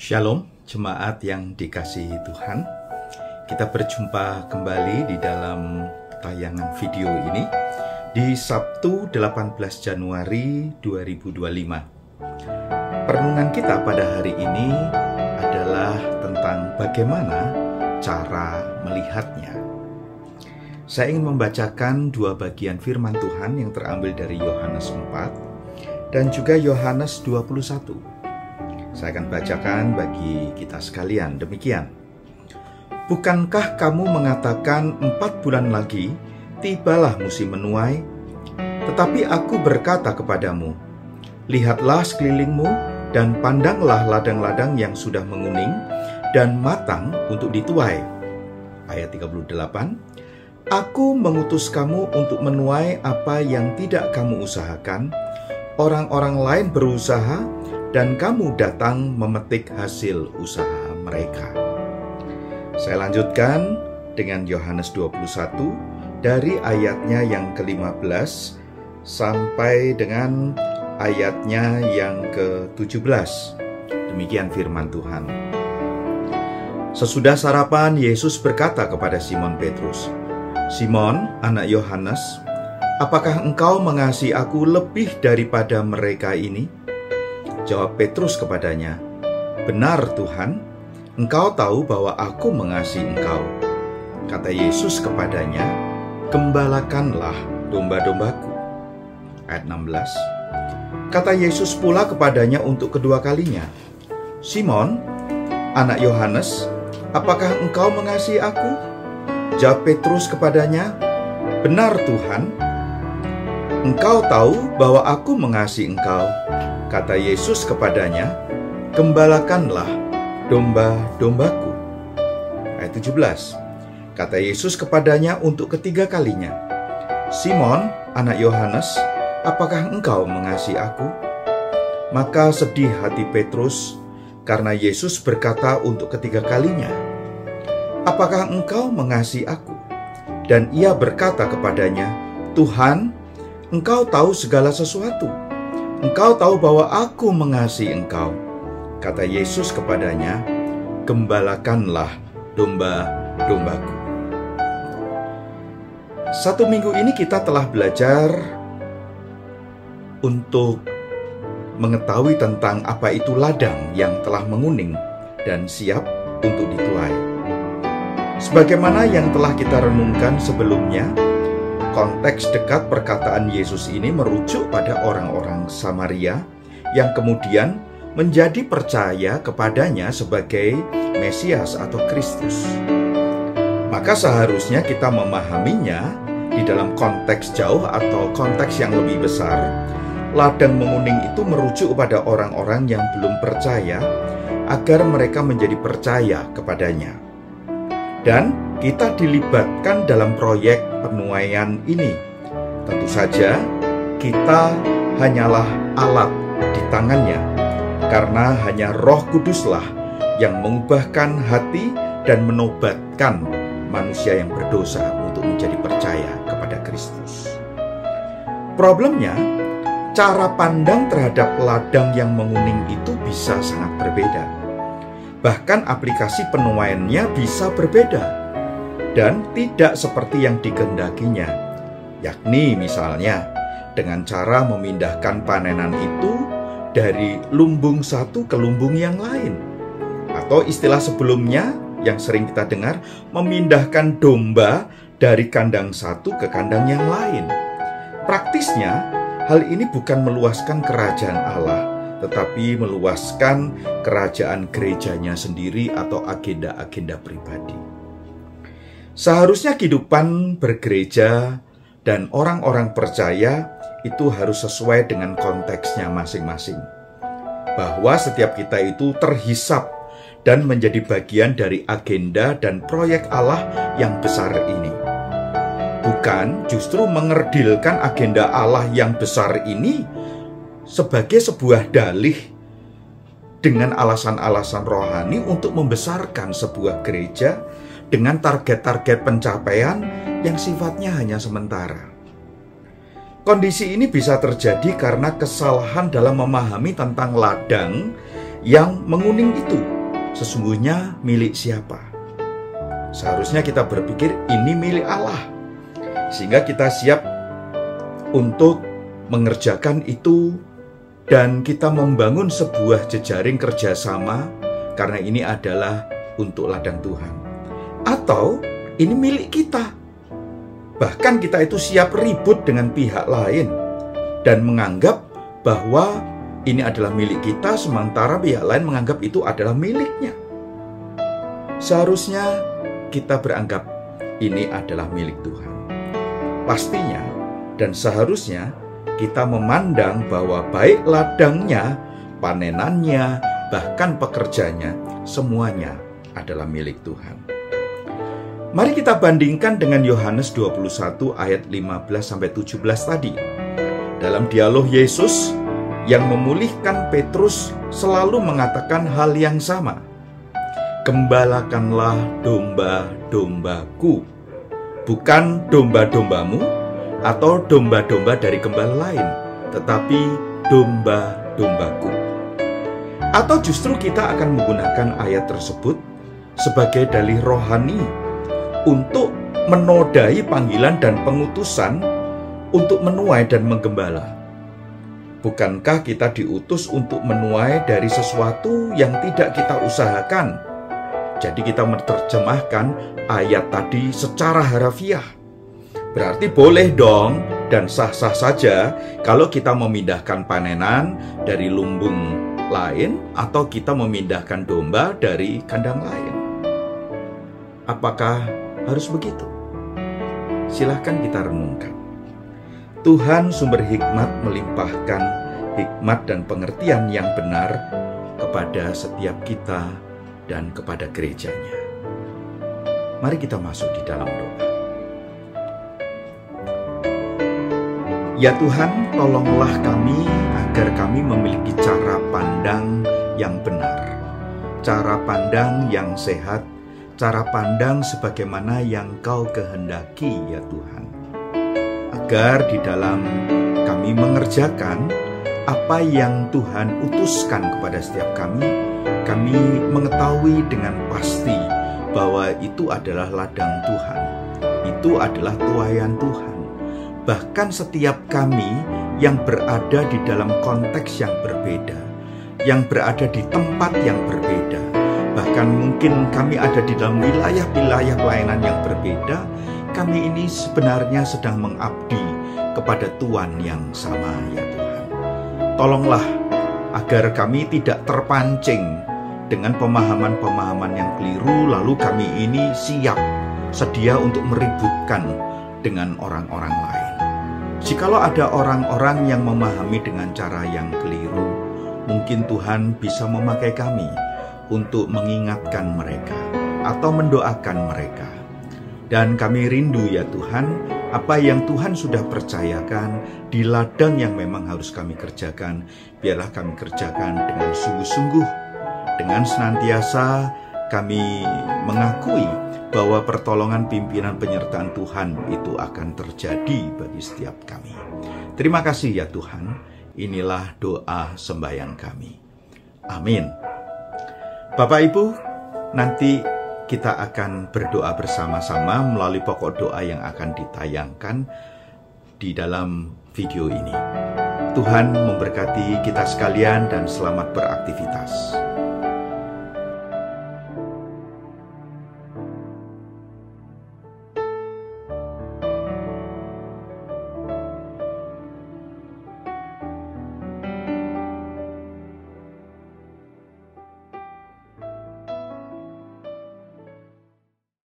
Shalom, jemaat yang dikasihi Tuhan. Kita berjumpa kembali di dalam tayangan video ini di Sabtu 18 Januari 2025. Perenungan kita pada hari ini adalah tentang bagaimana cara melihatnya. Saya ingin membacakan dua bagian firman Tuhan yang terambil dari Yohanes 4 dan juga Yohanes 21. Saya akan bacakan bagi kita sekalian. Demikian. Bukankah kamu mengatakan 4 bulan lagi tibalah musim menuai? Tetapi aku berkata kepadamu, lihatlah sekelilingmu dan pandanglah ladang-ladang yang sudah menguning dan matang untuk dituai. Ayat 38. Aku mengutus kamu untuk menuai apa yang tidak kamu usahakan. Orang-orang lain berusaha dan kamu datang memetik hasil usaha mereka. Saya lanjutkan dengan Yohanes 21 dari ayatnya yang ke-15 sampai dengan ayatnya yang ke-17. Demikian firman Tuhan. Sesudah sarapan, Yesus berkata kepada Simon Petrus, Simon, anak Yohanes, apakah engkau mengasihi aku lebih daripada mereka ini? Jawab Petrus kepadanya, benar Tuhan, engkau tahu bahwa aku mengasihi engkau. Kata Yesus kepadanya, gembalakanlah domba-dombaku. Ayat 16. Kata Yesus pula kepadanya untuk kedua kalinya, Simon, anak Yohanes, apakah engkau mengasihi aku? Jawab Petrus kepadanya, benar Tuhan, engkau tahu bahwa aku mengasihi engkau. Kata Yesus kepadanya, gembalakanlah domba-dombaku. Ayat 17. Kata Yesus kepadanya untuk ketiga kalinya, Simon, anak Yohanes, apakah engkau mengasihi aku? Maka sedih hati Petrus, karena Yesus berkata untuk ketiga kalinya, apakah engkau mengasihi aku? Dan ia berkata kepadanya, Tuhan, engkau tahu segala sesuatu. Engkau tahu bahwa aku mengasihi engkau. Kata Yesus kepadanya, gembalakanlah domba-dombaku. 1 minggu ini kita telah belajar untuk mengetahui tentang apa itu ladang yang telah menguning dan siap untuk dituai. Sebagaimana yang telah kita renungkan sebelumnya, konteks dekat perkataan Yesus ini merujuk pada orang-orang Samaria yang kemudian menjadi percaya kepadanya sebagai Mesias atau Kristus. Maka seharusnya kita memahaminya di dalam konteks jauh atau konteks yang lebih besar. Ladang menguning itu merujuk kepada orang-orang yang belum percaya agar mereka menjadi percaya kepadanya. Dan kita dilibatkan dalam proyek penuaian ini. Tentu saja kita hanyalah alat di tangannya, karena hanya Roh Kuduslah yang mengubahkan hati dan menobatkan manusia yang berdosa untuk menjadi percaya kepada Kristus. Problemnya, cara pandang terhadap ladang yang menguning itu bisa sangat berbeda. Bahkan aplikasi penuaiannya bisa berbeda dan tidak seperti yang dikehendakinya, yakni misalnya dengan cara memindahkan panenan itu dari lumbung satu ke lumbung yang lain, atau istilah sebelumnya yang sering kita dengar, memindahkan domba dari kandang satu ke kandang yang lain. Praktisnya, hal ini bukan meluaskan kerajaan Allah, tetapi meluaskan kerajaan gerejanya sendiri atau agenda-agenda pribadi. Seharusnya kehidupan bergereja dan orang-orang percaya itu harus sesuai dengan konteksnya masing-masing. Bahwa setiap kita itu terhisap dan menjadi bagian dari agenda dan proyek Allah yang besar ini. Bukan justru mengerdilkan agenda Allah yang besar ini sebagai sebuah dalih dengan alasan-alasan rohani untuk membesarkan sebuah gereja dengan target-target pencapaian yang sifatnya hanya sementara. Kondisi ini bisa terjadi karena kesalahan dalam memahami tentang ladang yang menguning itu sesungguhnya milik siapa? Seharusnya kita berpikir ini milik Allah, sehingga kita siap untuk mengerjakan itu dan kita membangun sebuah jejaring kerjasama karena ini adalah untuk ladang Tuhan. Atau ini milik kita, bahkan kita itu siap ribut dengan pihak lain dan menganggap bahwa ini adalah milik kita, sementara pihak lain menganggap itu adalah miliknya. Seharusnya kita beranggap ini adalah milik Tuhan. Pastinya dan seharusnya kita memandang bahwa baik ladangnya, panenannya, bahkan pekerjanya, semuanya adalah milik Tuhan. Mari kita bandingkan dengan Yohanes 21 ayat 15-17 tadi. Dalam dialog Yesus yang memulihkan Petrus selalu mengatakan hal yang sama. Gembalakanlah domba-dombaku, bukan domba-dombamu atau domba-domba dari gembala lain, tetapi domba-dombaku. Atau justru kita akan menggunakan ayat tersebut sebagai dalih rohani untuk menodai panggilan dan pengutusan untuk menuai dan menggembala. Bukankah kita diutus untuk menuai dari sesuatu yang tidak kita usahakan? Jadi kita menerjemahkan ayat tadi secara harafiah. Berarti boleh dong dan sah-sah saja kalau kita memindahkan panenan dari lumbung lain atau kita memindahkan domba dari kandang lain. Apakah harus begitu? Silahkan kita renungkan. Tuhan sumber hikmat melimpahkan hikmat dan pengertian yang benar kepada setiap kita dan kepada gerejanya. Mari kita masuk di dalam doa. Ya Tuhan, tolonglah kami agar kami memiliki cara pandang yang benar, cara pandang yang sehat, cara pandang sebagaimana yang Kau kehendaki ya Tuhan. Agar di dalam kami mengerjakan apa yang Tuhan utuskan kepada setiap kami mengetahui dengan pasti bahwa itu adalah ladang Tuhan, itu adalah tuaian Tuhan. Bahkan setiap kami yang berada di dalam konteks yang berbeda, yang berada di tempat yang berbeda, bahkan mungkin kami ada di dalam wilayah-wilayah pelayanan yang berbeda, kami ini sebenarnya sedang mengabdi kepada Tuhan yang sama ya Tuhan. Tolonglah agar kami tidak terpancing dengan pemahaman-pemahaman yang keliru, lalu kami ini siap, sedia untuk meributkan dengan orang-orang lain. Jikalau ada orang-orang yang memahami dengan cara yang keliru, mungkin Tuhan bisa memakai kami untuk mengingatkan mereka atau mendoakan mereka. Dan kami rindu ya Tuhan, apa yang Tuhan sudah percayakan di ladang yang memang harus kami kerjakan, biarlah kami kerjakan dengan sungguh-sungguh, dengan senantiasa kami mengakui bahwa pertolongan pimpinan penyertaan Tuhan itu akan terjadi bagi setiap kami. Terima kasih ya Tuhan, inilah doa sembahyang kami. Amin. Bapak Ibu, nanti kita akan berdoa bersama-sama melalui pokok doa yang akan ditayangkan di dalam video ini. Tuhan memberkati kita sekalian dan selamat beraktivitas.